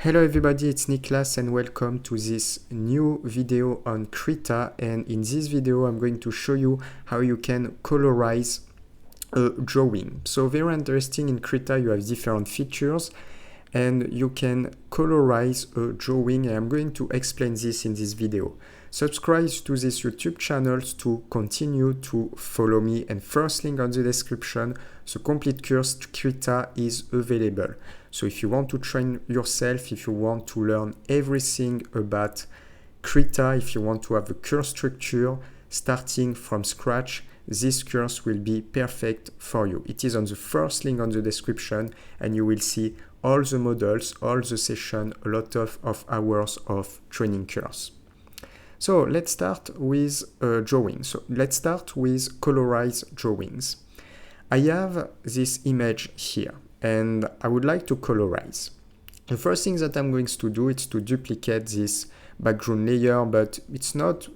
Hello everybody, it's Niklas and welcome to this new video on Krita, and in this video I'm going to show you how you can colorize a drawing. So very interesting, in Krita you have different features and you can colorize a drawing, and I'm going to explain this in this video. Subscribe to this YouTube channel to continue to follow me, and first link on the description, the complete course Krita is available. So if you want to train yourself, if you want to learn everything about Krita, if you want to have a course structure starting from scratch, this course will be perfect for you. It is on the first link on the description, and you will see all the models, all the session, a lot of hours of training course. So let's start with drawing. So let's start with colorized drawings. I have this image here and I would like to colorize. The first thing that I'm going to do is to duplicate this background layer, but it's not,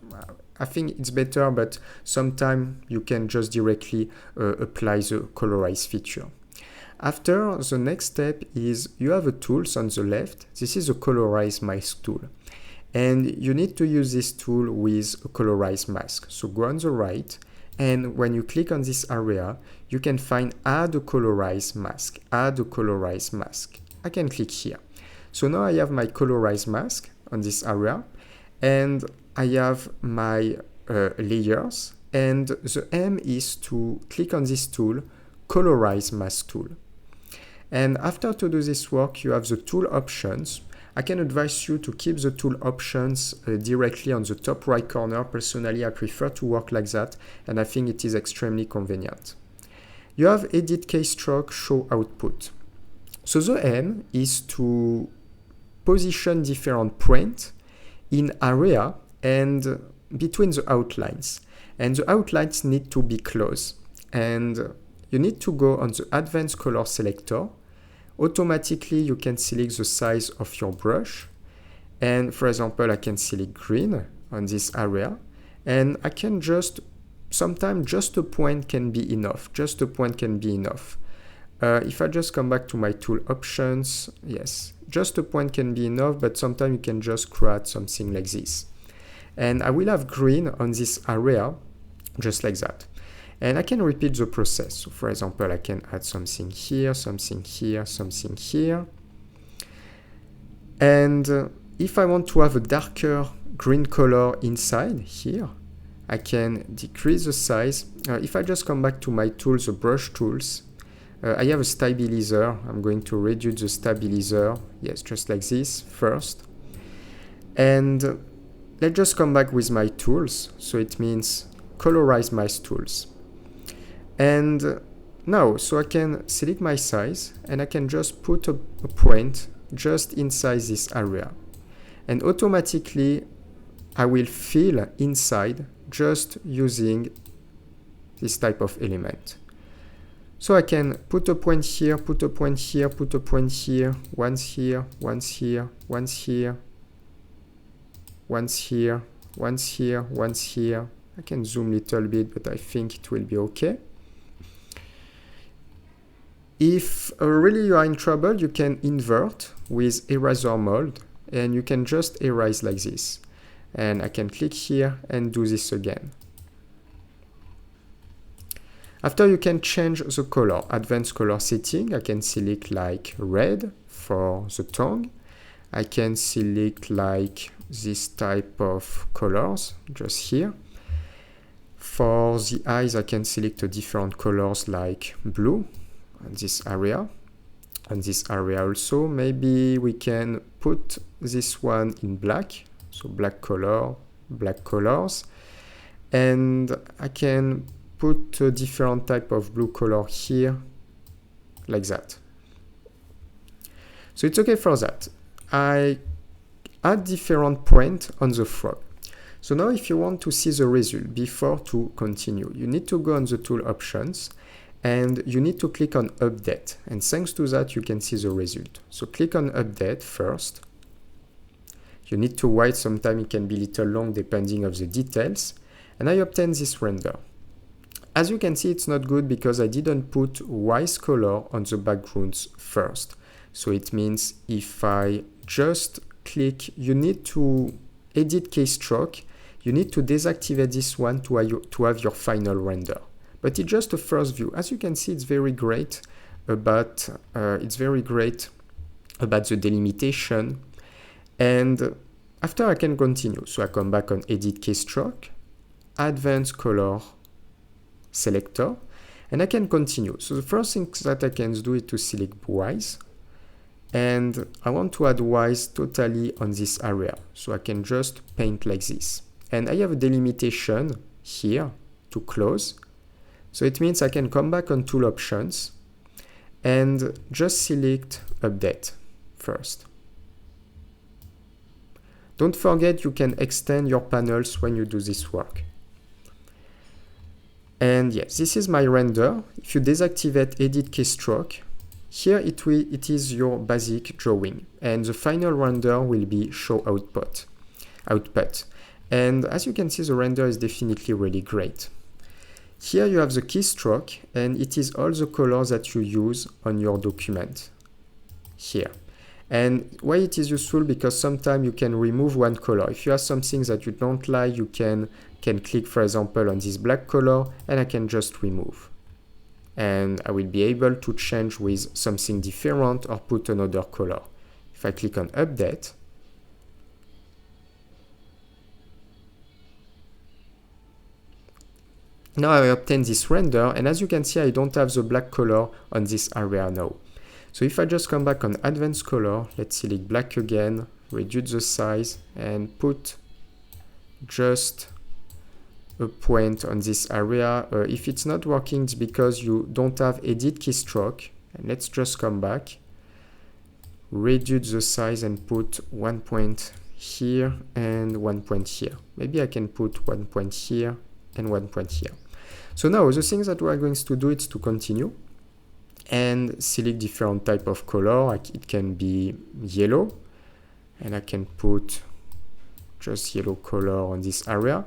I think it's better, but sometimes you can just directly apply the colorize feature. After, the next step is you have a tools on the left. This is a colorize mask tool. And you need to use this tool with a colorize mask. So go on the right, and when you click on this area, you can find add a colorize mask, add a colorize mask. I can click here. So now I have my colorize mask on this area, and I have my layers, and the aim is to click on this tool, colorize mask tool. And after to do this work, you have the tool options. I can advise you to keep the tool options directly on the top right corner. Personally, I prefer to work like that, and I think it is extremely convenient. You have edit keystroke, show output. So the aim is to position different print in area and between the outlines. And the outlines need to be close. And you need to go on the advanced color selector. Automatically, you can select the size of your brush. And for example, I can select green on this area. And I can just, sometimes just a point can be enough. Just a point can be enough. If I just come back to my tool options, yes, just a point can be enough, but sometimes you can just create something like this. And I will have green on this area, just like that. And I can repeat the process. So for example, I can add something here, something here, something here. And if I want to have a darker green color inside here, I can decrease the size. If I just come back to my tools, the brush tools, I have a stabilizer. I'm going to reduce the stabilizer. Yes, just like this first. And let's just come back with my tools. So it means colorize my tools. And now, so I can select my size, and I can just put a point just inside this area. And automatically, I will fill inside just using this type of element. So I can put a point here, put a point here, put a point here, once here, once here, once here, once here, once here, once here. I can zoom a little bit, but I think it will be okay. If really you are in trouble, you can invert with eraser mode, and you can just erase like this. And I can click here and do this again. After, you can change the color, advanced color setting. I can select like red for the tongue. I can select like this type of colors just here. For the eyes, I can select a different colors like blue. On this area, and this area also, maybe we can put this one in black, so black color, black colors, and I can put a different type of blue color here, like that. So it's okay for that. I add different point on the frog. So now if you want to see the result before to continue, you need to go on the tool options, and you need to click on update, and thanks to that you can see the result. So click on update first. You need to wait, sometimes it can be a little long depending on the details, and I obtain this render. As you can see, it's not good because I didn't put white color on the backgrounds first. So it means if I just click, you need to edit keystroke, you need to deactivate this one to have your final render. But it's just a first view. As you can see, it's very great about the delimitation. And after I can continue. So I come back on edit keystroke, advanced color selector, and I can continue. So the first thing that I can do is to select wise, and I want to add wise totally on this area. So I can just paint like this. And I have a delimitation here to close. So it means I can come back on tool options and just select update first. Don't forget you can extend your panels when you do this work. And yes, this is my render. If you deactivate edit keystroke, here it is your basic drawing, and the final render will be show output. And as you can see, the render is definitely really great. Here you have the keystroke, and it is all the colors that you use on your document here. And why it is useful, because sometimes you can remove one color. If you have something that you don't like, you can click, for example, on this black color, and I can just remove. And I will be able to change with something different or put another color. If I click on update, now I obtain this render, and as you can see, I don't have the black color on this area now. So if I just come back on advanced color, let's select black again, reduce the size, and put just a point on this area. If it's not working, it's because you don't have edit keystroke. And let's just come back, reduce the size, and put 1 point here and 1 point here. Maybe I can put 1 point here and 1 point here. So now the things that we are going to do is to continue and select different type of color. Like it can be yellow, and I can put just yellow color on this area.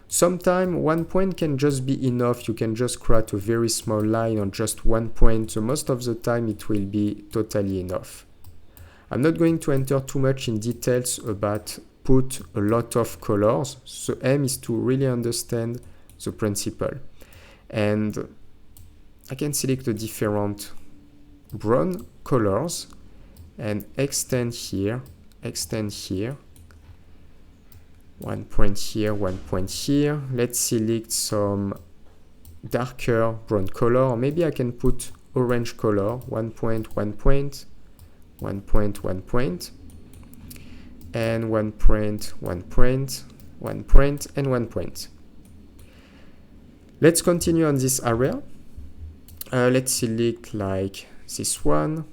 Sometimes 1 point can just be enough. You can just create a very small line on just 1 point. So most of the time it will be totally enough. I'm not going to enter too much in details about put a lot of colors. The aim is to really understand the principle. And I can select the different brown colors and extend here, 1 point here, 1 point here. Let's select some darker brown color, or maybe I can put orange color, 1 point, 1 point, 1 point, 1 point, and 1 point, 1 point, 1 point, and 1 point. Let's continue on this area. Let's select like this one,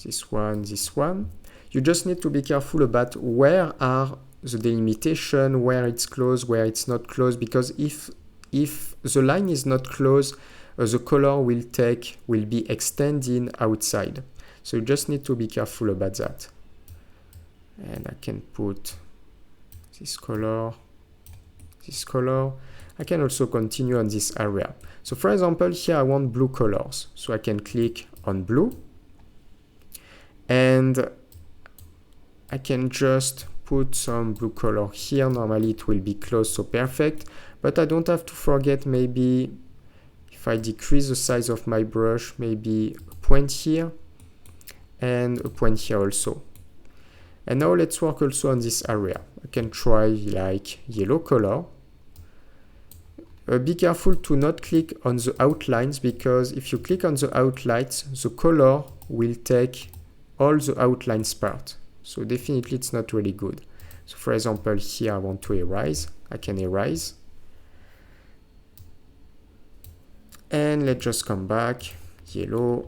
this one, this one. You just need to be careful about where are the delimitation, where it's closed, where it's not closed, because if the line is not closed, the color will be extending outside. So you just need to be careful about that. And I can put this color. I can also continue on this area. So for example, here I want blue colors. So I can click on blue, and I can just put some blue color here. Normally it will be close, so perfect. But I don't have to forget, maybe if I decrease the size of my brush, maybe a point here and a point here also. And now let's work also on this area. I can try like yellow color. Be careful to not click on the outlines, because if you click on the outlines, the color will take all the outlines part. So definitely it's not really good. So for example, here I want to erase. I can erase. And let's just come back. Yellow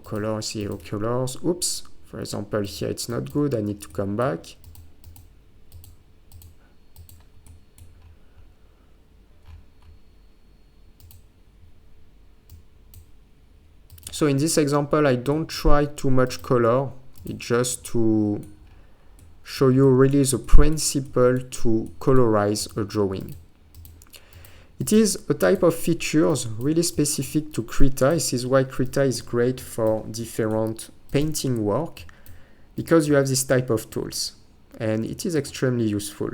colors. Oops. For example, here it's not good. I need to come back. So in this example, I don't try too much color. It's just to show you really the principle to colorize a drawing. It is a type of features really specific to Krita. This is why Krita is great for different painting work. because you have this type of tools, and it is extremely useful.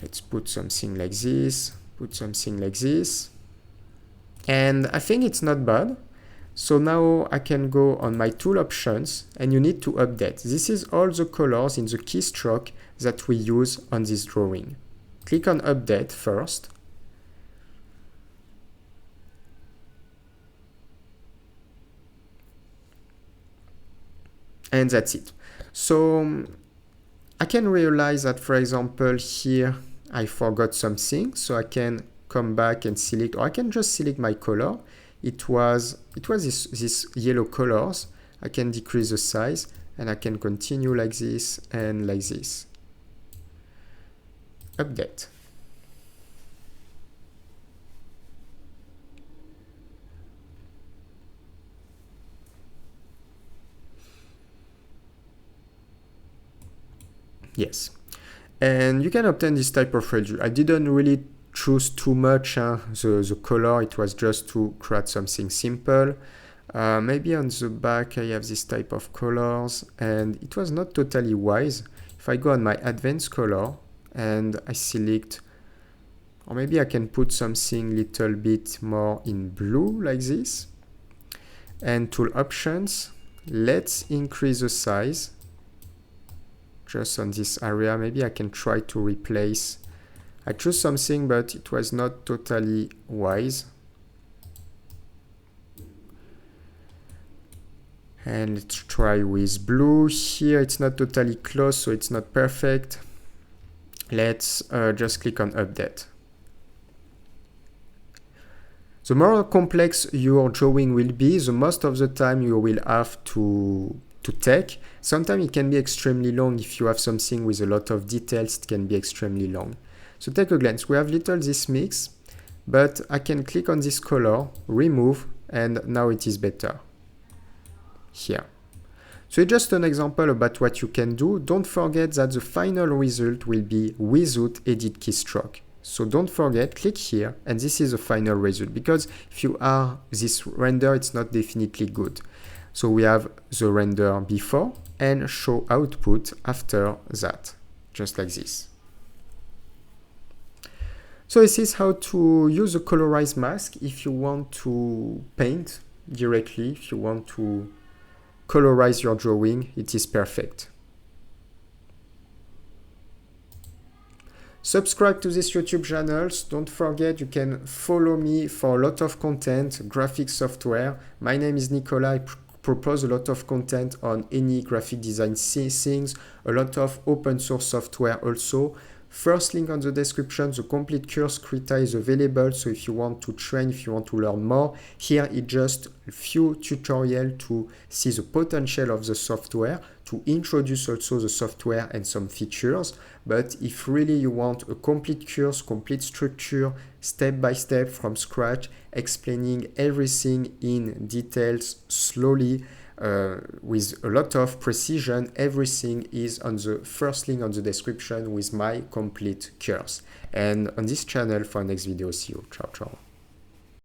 Let's put something like this, put something like this, and I think it's not bad. So now I can go on my tool options, and you need to update. This is all the colors in the keystroke that we use on this drawing. Click on update first. And that's it. So I can realize that, for example, here I forgot something, so I can come back and select, or I can just select my color. It was this yellow colors. I can decrease the size, and I can continue like this and like this. Update. Yes, and you can obtain this type of result. I didn't really choose too much the color. It was just to create something simple. Maybe on the back I have this type of colors, and it was not totally wise. If I go on my advanced color and I select, or maybe I can put something little bit more in blue like this, and tool options, let's increase the size just on this area. Maybe I can try to replace. I chose something, but it was not totally wise. And let's try with blue. Here it's not totally close, so it's not perfect. Let's just click on update. The more complex your drawing will be, the most of the time you will have to take. Sometimes it can be extremely long. If you have something with a lot of details, it can be extremely long. So take a glance. We have little this mix, but I can click on this color, remove, and now it is better here. So it's just an example about what you can do. Don't forget that the final result will be without edit keystroke. So don't forget, click here, and this is the final result, because if you are this render, it's not definitely good. So we have the render before and show output after that, just like this. So this is how to use a colorized mask if you want to paint directly, if you want to colorize your drawing, it is perfect. Subscribe to this YouTube channel. Don't forget, you can follow me for a lot of content, graphic software. My name is Nicolas. I propose a lot of content on any graphic design things, a lot of open source software also. First link on the description, the complete course Krita is available. So if you want to train, if you want to learn more, here is just a few tutorials to see the potential of the software, to introduce also the software and some features. But if really you want a complete course, complete structure, step by step from scratch, explaining everything in details slowly, with a lot of precision, everything is on the first link on the description with my complete course. And on this channel for next video, see you. Ciao, ciao.